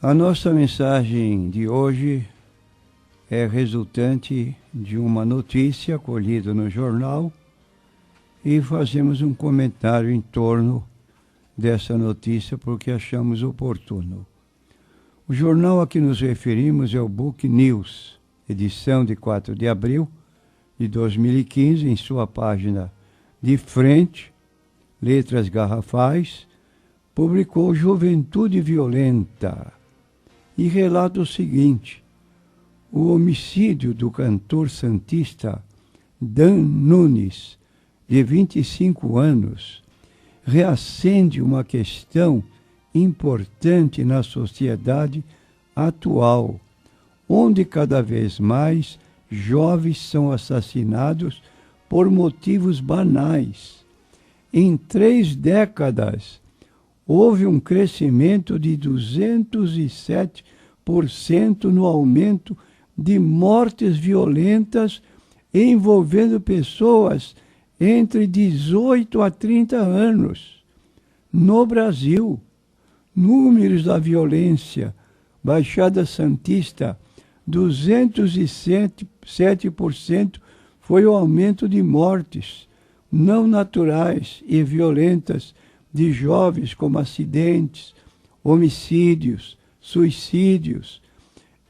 A nossa mensagem de hoje é resultante de uma notícia colhida no jornal e fazemos um comentário em torno dessa notícia porque achamos oportuno. O jornal a que nos referimos é o Book News, edição de 4 de abril de 2015, em sua página de frente, letras garrafais, publicou Juventude Violenta e relata o seguinte: o homicídio do cantor santista Dan Nunes, de 25 anos, reacende uma questão importante na sociedade atual, onde cada vez mais jovens são assassinados por motivos banais. Em 3 décadas, houve um crescimento de 207% no aumento de mortes violentas envolvendo pessoas entre 18 a 30 anos. No Brasil, números da violência, Baixada Santista, 207% foi o aumento de mortes não naturais e violentas de jovens, como acidentes, homicídios, suicídios,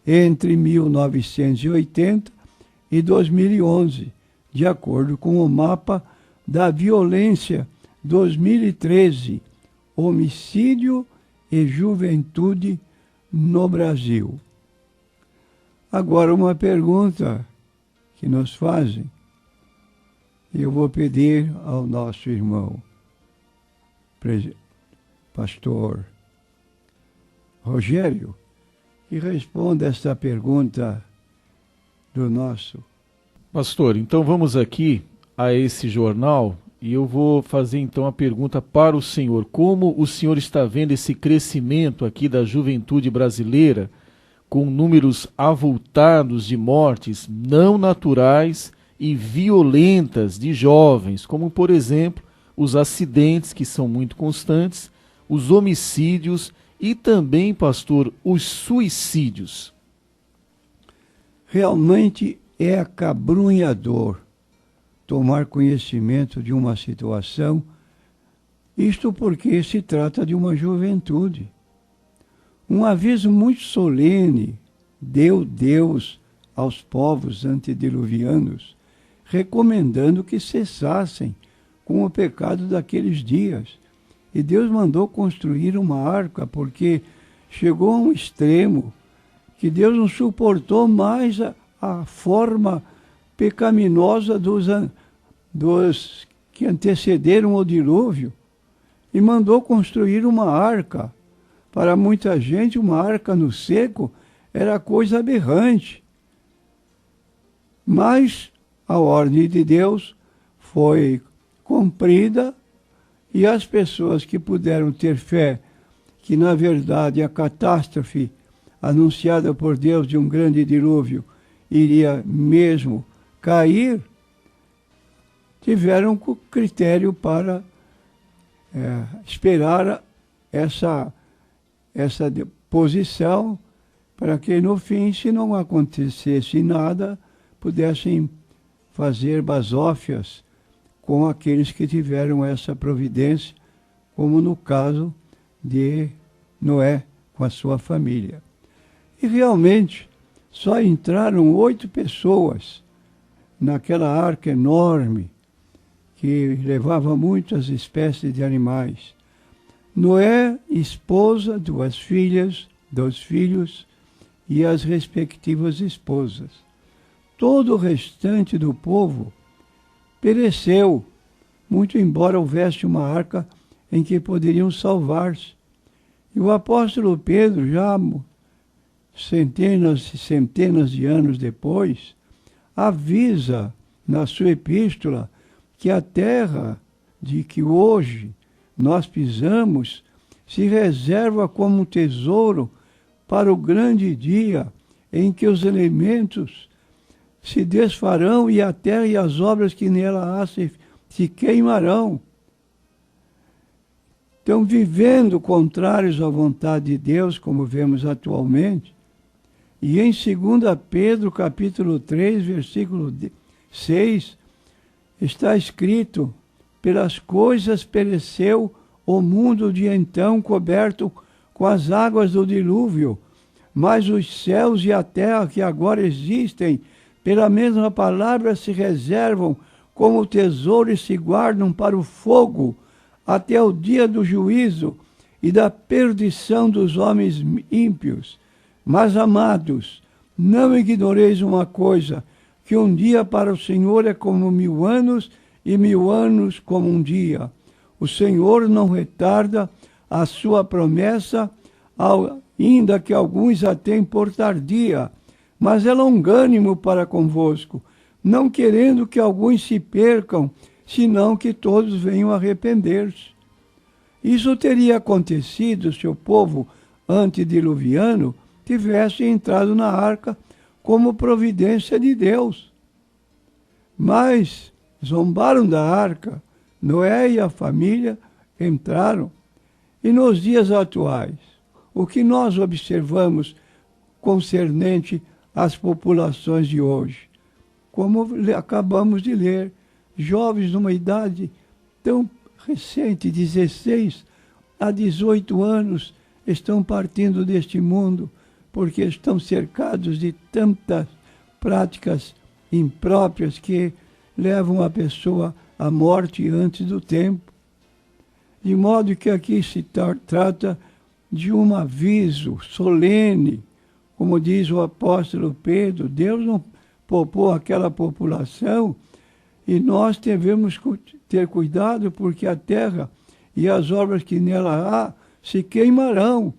entre 1980 e 2011, de acordo com o mapa da violência 2013, homicídio e juventude no Brasil. Agora, uma pergunta que nos fazem, eu vou pedir ao nosso irmão, pastor Rogério, que responda esta pergunta do nosso. Pastor, então vamos aqui a esse jornal e eu vou fazer então a pergunta para o senhor. Como o senhor está vendo esse crescimento aqui da juventude brasileira, com números avultados de mortes não naturais e violentas de jovens, como por exemplo os acidentes, que são muito constantes, os homicídios e também, pastor, os suicídios? Realmente é acabrunhador tomar conhecimento de uma situação, isto porque se trata de uma juventude. Um aviso muito solene deu Deus aos povos antediluvianos, recomendando que cessassem com o pecado daqueles dias. E Deus mandou construir uma arca, porque chegou a um extremo que Deus não suportou mais a forma pecaminosa dos que antecederam o dilúvio, e mandou construir uma arca. Para muita gente, uma arca no seco era coisa aberrante. Mas a ordem de Deus foi cumprida e as pessoas que puderam ter fé que, na verdade, a catástrofe anunciada por Deus de um grande dilúvio iria mesmo cair, tiveram critério para esperar essa posição, para que no fim, se não acontecesse nada, pudessem fazer basófias com aqueles que tiveram essa providência, como no caso de Noé com a sua família. E realmente só entraram 8 pessoas naquela arca enorme que levava muitas espécies de animais. Noé, esposa, 2 filhas, 2 filhos e as respectivas esposas. Todo o restante do povo pereceu, muito embora houvesse uma arca em que poderiam salvar-se. E o apóstolo Pedro, já centenas e centenas de anos depois, avisa na sua epístola que a terra de que hoje nós pisamos se reserva como um tesouro para o grande dia em que os elementos se desfarão e a terra e as obras que nela há se queimarão. estão vivendo contrários à vontade de Deus, como vemos atualmente. E em 2 Pedro, capítulo 3, versículo 6, está escrito: pelas coisas pereceu o mundo de então, coberto com as águas do dilúvio, mas os céus e a terra que agora existem, pela mesma palavra, se reservam como tesouro e se guardam para o fogo, até o dia do juízo e da perdição dos homens ímpios. Mas, amados, não ignoreis uma coisa, que um dia para o Senhor é como 1000 anos, e 1000 anos como um dia. O Senhor não retarda a sua promessa, ainda que alguns a tenham por tardia, mas é longânimo para convosco, não querendo que alguns se percam, senão que todos venham a arrepender-se. Isso teria acontecido se o povo antediluviano tivesse entrado na arca como providência de Deus. Mas zombaram da arca, Noé e a família entraram. E nos dias atuais, o que nós observamos concernente às populações de hoje? Como acabamos de ler, jovens numa idade tão recente, 16 a 18 anos, estão partindo deste mundo porque estão cercados de tantas práticas impróprias que levam a pessoa à morte antes do tempo. De modo que aqui se trata de um aviso solene, como diz o apóstolo Pedro. Deus não poupou aquela população e nós devemos ter cuidado, porque a terra e as obras que nela há se queimarão.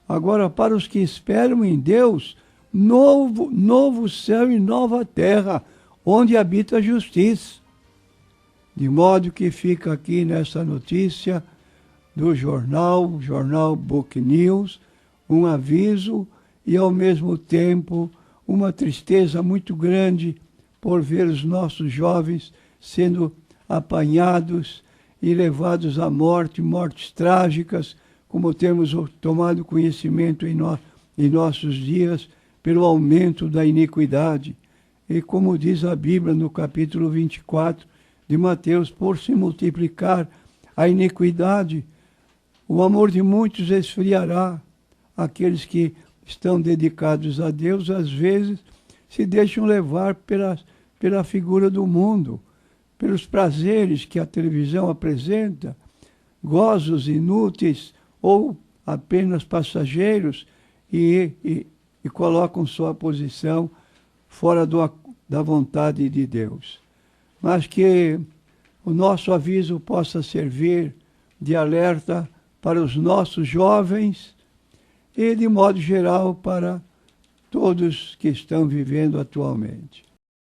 Agora, para os que esperam em Deus, novo céu e nova terra, onde habita a justiça. De modo que fica aqui nessa notícia do jornal Book News, um aviso e, ao mesmo tempo, uma tristeza muito grande por ver os nossos jovens sendo apanhados e levados à morte, mortes trágicas, como temos tomado conhecimento em nossos dias, pelo aumento da iniquidade. E como diz a Bíblia no capítulo 24 de Mateus, por se multiplicar a iniquidade, o amor de muitos esfriará. Aqueles que estão dedicados a Deus, às vezes, se deixam levar pela figura do mundo, pelos prazeres que a televisão apresenta, gozos inúteis ou apenas passageiros, e colocam sua posição fora da vontade de Deus. Mas que o nosso aviso possa servir de alerta para os nossos jovens e, de modo geral, para todos que estão vivendo atualmente.